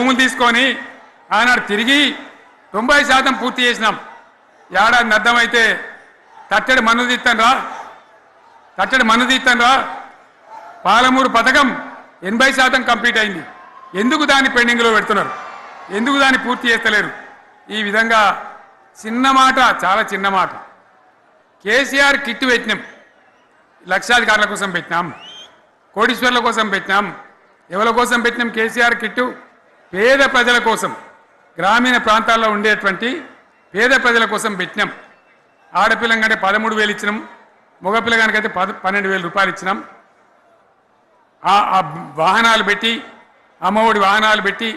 భూములు తీసుకొని ఆనాడు తిరిగి 90% పూర్తి చేసినాం. ఏడాది అర్థమైతే తట్టడి మన్ను తీస్తాను రా పాలమూరు పథకం 80% కంప్లీట్ అయింది. ఎందుకు దాన్ని పెండింగ్లో పెడుతున్నారు? ఎందుకు దాన్ని పూర్తి చేస్తలేరు? ఈ విధంగా చిన్న మాట, చాలా చిన్న మాట. కేసీఆర్ కిట్ పెట్టినాం, లక్షాధికారుల కోసం పెట్టినాం, కోటీశ్వర్ల కోసం పెట్టినాం. ఎవరి కోసం పెట్టినాం కేసీఆర్ కిట్టు? పేద ప్రజల కోసం, గ్రామీణ ప్రాంతాల్లో ఉండేటువంటి పేద ప్రజల కోసం పెట్టినాం. ఆడపిల్లగానే 13,000 ఇచ్చినాం, మగపిల్లగానికైతే 12,000 రూపాయలు ఇచ్చినాం. ఆ వాహనాలు పెట్టి, అమ్మఒడి వాహనాలు పెట్టి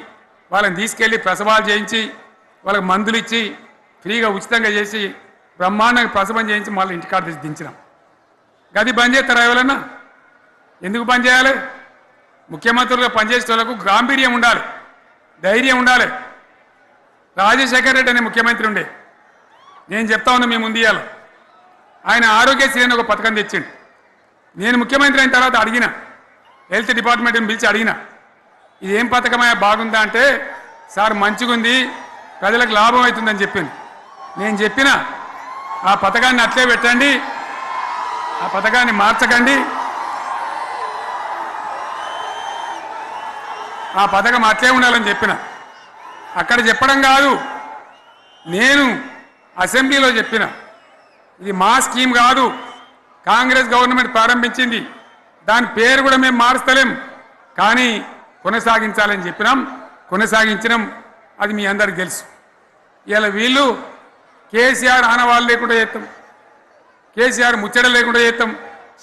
వాళ్ళని తీసుకెళ్ళి ప్రసవాలు చేయించి వాళ్ళకి మందులు ఇచ్చి ఫ్రీగా ఉచితంగా చేసి బ్రహ్మాండంగా ప్రసవం చేయించి మళ్ళీ ఇంటికాడ తెచ్చి దించినాం. గది బంద్ చేస్తారా ఎవరన్నా? ఎందుకు బంద్ చేయాలి? ముఖ్యమంత్రులుగా పనిచేసే వాళ్ళకు గాంభీర్యం ఉండాలి, ధైర్యం ఉండాలి. రాజశేఖర్ రెడ్డి అనే ముఖ్యమంత్రి ఉండే, నేను చెప్తా ఉన్నా మీ ముందు ఇయ్యాల. ఆయన ఆరోగ్యశ్రీ అని ఒక పథకం తెచ్చిండు. నేను ముఖ్యమంత్రి అయిన తర్వాత అడిగిన, హెల్త్ డిపార్ట్మెంట్ని పిలిచి అడిగిన, ఇదేం పథకమయ్యా బాగుందా అంటే, సార్ మంచిగుంది, ప్రజలకు లాభం అవుతుందని చెప్పింది. నేను చెప్పిన ఆ పథకాన్ని అట్లే పెట్టండి, ఆ పథకాన్ని మార్చకండి, ఆ పథకం అట్లే ఉండాలని చెప్పిన. అక్కడ చెప్పడం కాదు, నేను అసెంబ్లీలో చెప్పిన, ఇది మా స్కీమ్ కాదు, కాంగ్రెస్ గవర్నమెంట్ ప్రారంభించింది, దాని పేరు కూడా మేము మారుస్తలేం, కానీ కొనసాగించాలని చెప్పినాం, కొనసాగించినాం. అది మీ అందరికి తెలుసు. ఇలా వీళ్ళు కేసీఆర్ ఆనవాళ్ళు లేకుండా చేస్తాం, కేసీఆర్ ముచ్చట లేకుండా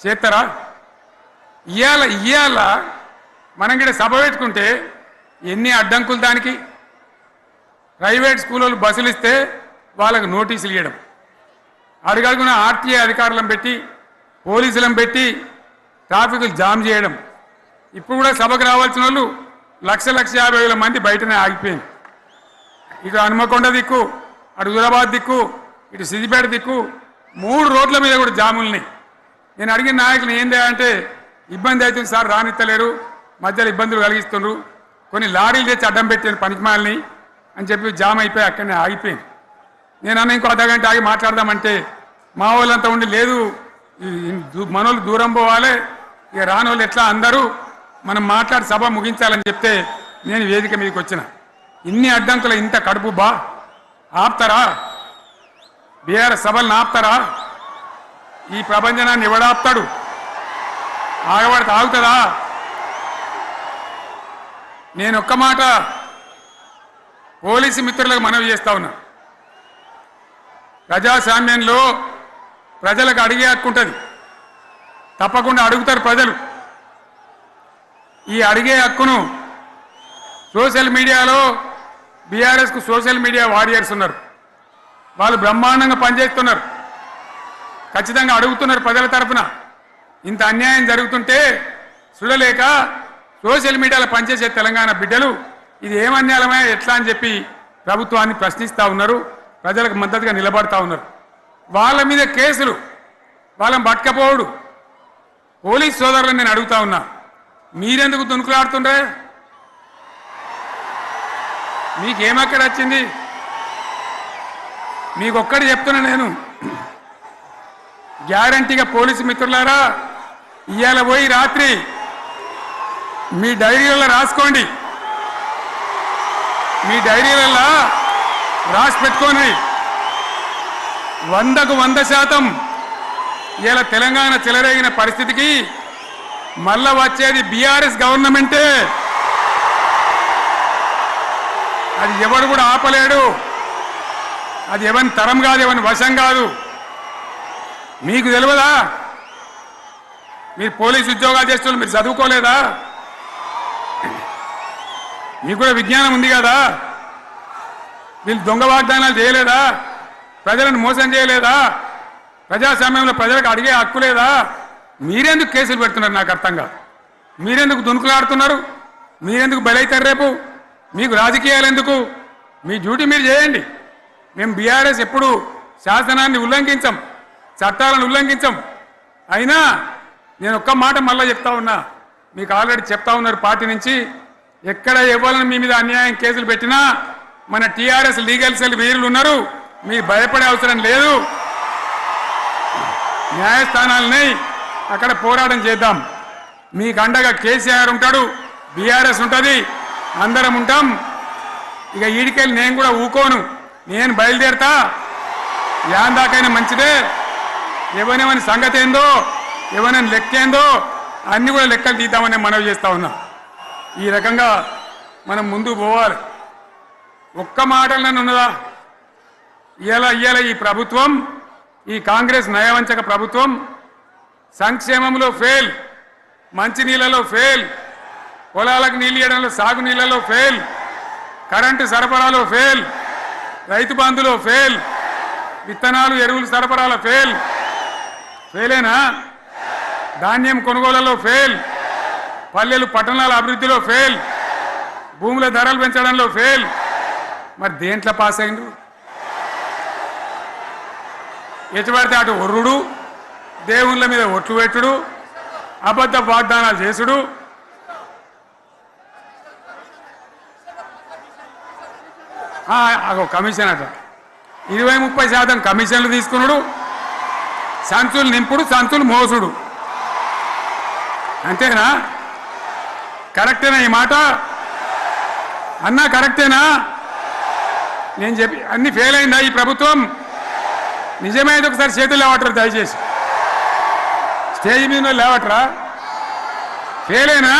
చేస్తారా? ఇవాళ మనం కూడా సభ పెట్టుకుంటే ఎన్ని అడ్డంకులు దానికి. ప్రైవేట్ స్కూళ్ళు బస్సులు ఇస్తే వాళ్ళకు నోటీసులు ఇవ్వడం, అడుగడుగున ఆర్టీఏ అధికారులను పెట్టి పోలీసులను పెట్టి ట్రాఫిక్లు జామ్ చేయడం. ఇప్పుడు కూడా సభకు రావాల్సిన వాళ్ళు 1,50,000 మంది బయటనే ఆగిపోయింది. ఇటు హనుమకొండ దిక్కు, అటు హుజరాబాద్ దిక్కు, ఇటు సిద్దిపేట దిక్కు 3 రోడ్ల మీద కూడా జాములున్నాయి. నేను అడిగిన నాయకులు ఏంది అంటే, ఇబ్బంది అవుతుంది సార్, రానిత్తలేరు, మధ్యలో ఇబ్బందులు కలిగిస్తున్నారు, కొన్ని లారీలు తెచ్చి అడ్డం పెట్టాను పనికిమాలని అని చెప్పి జామ్ అయిపోయి అక్కడనే ఆగిపోయింది. నేను అన్న ఇంకో అర్ధగంట ఆగి మాట్లాడదామంటే మా వాళ్ళంతా ఉండి, లేదు మనోళ్ళు దూరం పోవాలి, ఇక రానోళ్ళు ఎట్లా అందరూ మనం మాట్లాడి సభ ముగించాలని చెప్తే నేను వేదిక మీదకి వచ్చిన. ఇన్ని అడ్డంకులు, ఇంత కడుపు ఆపుతారా? బీఆర్ఎస్ సభలను ఆపుతారా? ఈ ప్రపంచనాన్ని ఎవడాపుతాడు? ఆగబడితే ఆగుతుందా? నేను ఒక్క మాట పోలీసు మిత్రులకు మనవి చేస్తా ఉన్నా. ప్రజాస్వామ్యంలో ప్రజలకు అడిగే హక్కు ఉంటుంది, తప్పకుండా అడుగుతారు ప్రజలు. ఈ అడిగే హక్కును సోషల్ మీడియాలో బీఆర్ఎస్కు సోషల్ మీడియా వారియర్స్ ఉన్నారు, వాళ్ళు బ్రహ్మాండంగా పనిచేస్తున్నారు, ఖచ్చితంగా అడుగుతున్నారు ప్రజల తరఫున. ఇంత అన్యాయం జరుగుతుంటే చూడలేక సోషల్ మీడియాలో పనిచేసే తెలంగాణ బిడ్డలు ఇది ఏమన్యాయమే ఎట్లా అని చెప్పి ప్రభుత్వాన్ని ప్రశ్నిస్తూ ఉన్నారు, ప్రజలకు మద్దతుగా నిలబడతా ఉన్నారు. వాళ్ళ మీద కేసులు, వాళ్ళని పట్టుకపోవడు. పోలీస్ సోదరులను నేను అడుగుతా ఉన్నా, మీరెందుకు దునుకులాడుతుండ్రే? మీకేమక్కడ వచ్చింది? మీకొక్కటి చెప్తున్నా నేను, గ్యారంటీగా పోలీసు మిత్రులారా, ఇవాళ పోయి రాత్రి మీ డైరీలలో రాసుకోండి, మీ డైరీలలో రాసి పెట్టుకోండి. 100కు 100% ఇలా తెలంగాణ చెలరేగిన పరిస్థితికి మళ్ళా వచ్చేది బీఆర్ఎస్ గవర్నమెంటే. అది ఎవరు కూడా ఆపలేడు, అది ఎవరి తరం కాదు, ఎవరి వశం కాదు. మీకు తెలియదా? మీరు పోలీసు ఉద్యోగాలు చేస్తున్నారు, మీరు చదువుకోలేదా? మీకు కూడా విజ్ఞానం ఉంది కదా? వీళ్ళు దొంగ వాగ్దానాలు చేయలేదా? ప్రజలను మోసం చేయలేదా? ప్రజాస్వామ్యంలో ప్రజలకు అడిగే హక్కు లేదా? మీరెందుకు కేసులు పెడుతున్నారు? నాకు అర్థం కాదు. మీరెందుకు దునుకులాడుతున్నారు? మీరెందుకు బలైతారు? రేపు మీకు రాజకీయాలు ఎందుకు? మీ డ్యూటీ మీరు చేయండి. మేము బీఆర్ఎస్ ఎప్పుడు శాసనాన్ని ఉల్లంఘించం, చట్టాలను ఉల్లంఘించం. అయినా నేను ఒక్క మాట మళ్ళీ చెప్తా ఉన్నా, మీకు ఆల్రెడీ చెప్తా ఉన్నారు పార్టీ నుంచి, ఎక్కడ ఎవరిని మీ మీద అన్యాయం కేసులు పెట్టినా మన టీఆర్ఎస్ లీగల్ సెల్ వీరులు ఉన్నారు, మీరు భయపడే అవసరం లేదు. న్యాయస్థానాలని అక్కడ పోరాటం చేద్దాం. మీకు అండగా కేసీఆర్ ఉంటాడు, బీఆర్ఎస్ ఉంటుంది, అందరం ఉంటాం. ఇక ఈడికెళ్ళి నేను కూడా ఊకోను, నేను బయలుదేరుతా. యాందాకైనా మంచిదే. ఎవరెవరి సంగతి ఏందో, ఎవరైనా లెక్కేందో అన్ని కూడా లెక్కలు తీద్దామని మనవి చేస్తా ఉన్నా. ఈ రకంగా మనం ముందు పోవాలి. ఒక్క మాటలను ఉన్నదా? ఇవాళ ఈ ప్రభుత్వం, ఈ కాంగ్రెస్ నయవంచక ప్రభుత్వం సంక్షేమంలో ఫెయిల్, మంచినీళ్ళలో ఫెయిల్, పొలాలకు నీళ్ళు ఇవ్వడంలో సాగు నీళ్ళలో ఫెయిల్, కరెంటు సరఫరాలో ఫెయిల్, రైతు బంధులో ఫెయిల్, విత్తనాలు ఎరువులు సరఫరాలో ఫెయిలేనా? ధాన్యం కొనుగోళ్లలో ఫెయిల్, పల్లెలు పట్టణాల అభివృద్ధిలో ఫెయిల్, భూముల ధరలు పెంచడంలో ఫెయిల్. మరి దేంట్లో పాస్ అయిండు? ఎటుపడితే అటు ఒర్రుడు, దేవుళ్ళ మీద ఒట్లు పెట్టుడు, అబద్ధ వాగ్దానాలు చేసుడు. కమిషన్ అట 20-30% కమిషన్లు తీసుకున్నాడు, సంచులు నింపుడు, సంచులు మోసుడు. అంతేనా? కరెక్టేనా ఈ మాట అన్నా? కరెక్టేనా? నేను చెప్పి అన్ని ఫెయిల్ అయిందా ఈ ప్రభుత్వం? నిజమైతే ఒకసారి చేతులు లేవట్రా, దయచేసి స్టేజ్ మీద లేవట్రా. ఫెయిలేనా?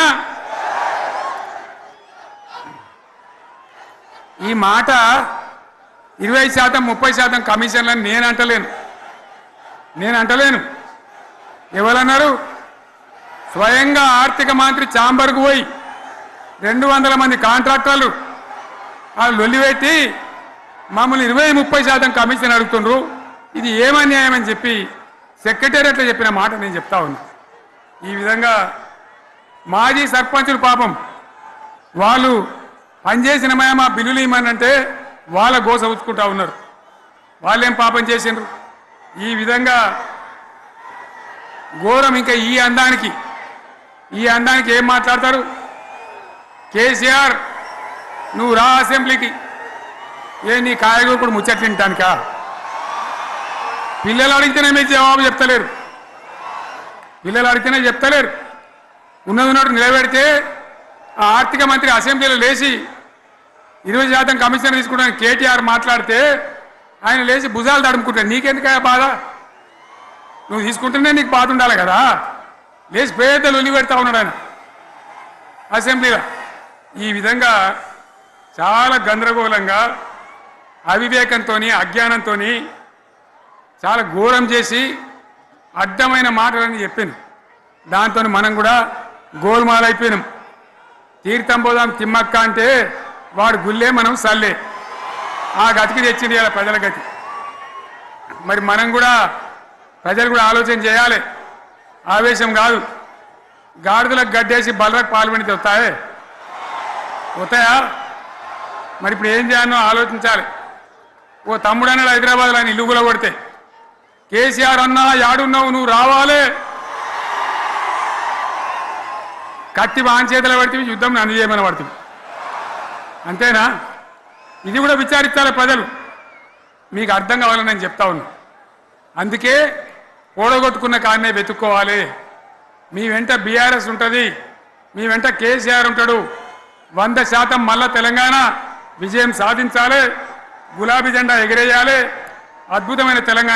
ఈ మాట 20%, 30% కమిషన్లని నేను అంటలేను. ఎవరన్నారు? స్వయంగా ఆర్థిక మంత్రి ఛాంబర్కు పోయి 200 మంది కాంట్రాక్టర్లు వాళ్ళు లొల్లిపెట్టి మమ్మల్ని 20-30% కమిషన్ అడుగుతుండ్రు, ఇది ఏమన్యాయం అని చెప్పి సెక్రటేరియట్లో చెప్పిన మాట నేను చెప్తా ఉన్నా. ఈ విధంగా మాజీ సర్పంచులు పాపం వాళ్ళు పనిచేసిన మా బిల్లులు ఇవ్వమనంటే వాళ్ళ గోస ఉచ్చుకుంటా ఉన్నారు. వాళ్ళేం పాపం చేసిండ్రు? ఈ విధంగా ఘోరం. ఇంకా ఈ అందానికి ఏం మాట్లాడతారు? కేసీఆర్ నువ్వు రా అసెంబ్లీకి, నీ కాయగూకుడు ముచ్చట్లు తింటానికా? పిల్లలు అడిగితేనే మీరు జవాబు చెప్తలేరు. ఉన్నట్టు నిలబెడితే ఆ ఆర్థిక మంత్రి అసెంబ్లీలో లేచి 20% కమిషన్ తీసుకుంటాను కేటీఆర్ మాట్లాడితే ఆయన లేచి భుజాలు తడుముకుంటాడు. నీకెందుకయ్యా బాధ? నువ్వు తీసుకుంటేనే నీకు బాధ ఉండాలి కదా. లేచి పేదలు ఉల్లి పెడతా ఉన్నాడు ఆయన అసెంబ్లీలో. ఈ విధంగా చాలా గందరగోళంగా, అవివేకంతో, అజ్ఞానంతో చాలా ఘోరం చేసి అడ్డమైన మాటలని చెప్పింది. దాంతో మనం కూడా గోల్మాలైపోయినాం. తీర్థం పోదాం తిమ్మక్క అంటే వాడు గుల్లే, మనం సల్లే. ఆ గతికి తెచ్చింది ఇలా ప్రజల గతి. మరి మనం కూడా, ప్రజలు కూడా ఆలోచన చేయాలి. ఆవేశం కాదు. గాడిదలకు గడ్డేసి బలరకు పాల్పడితే వస్తాయా? మరి ఇప్పుడు ఏం చేయాలో ఆలోచించాలి. ఓ తమ్ముడు అన్నాడు హైదరాబాద్లో, ఆయన ఇల్లు కూడా కొడితే, కేసీఆర్ అన్నా యాడున్నావు, నువ్వు రావాలి. కత్తి వాంచేతలు పడితే యుద్ధం నన్ను చేయమని పడుతుంది. అంతేనా? ఇది కూడా విచారించాలి ప్రజలు. మీకు అర్థం కావాలని నేను చెప్తా ఉన్నా. అందుకే ఓడగొట్టుకున్న కాడనే వెతుక్కోవాలి. మీ వెంట బీఆర్ఎస్ ఉంటుంది, మీ వెంట కేసీఆర్ ఉంటాడు. 100% మళ్ళా తెలంగాణ విజయం సాధించాలి, గులాబీ జెండా ఎగిరేయాలి, అద్భుతమైన తెలంగాణ.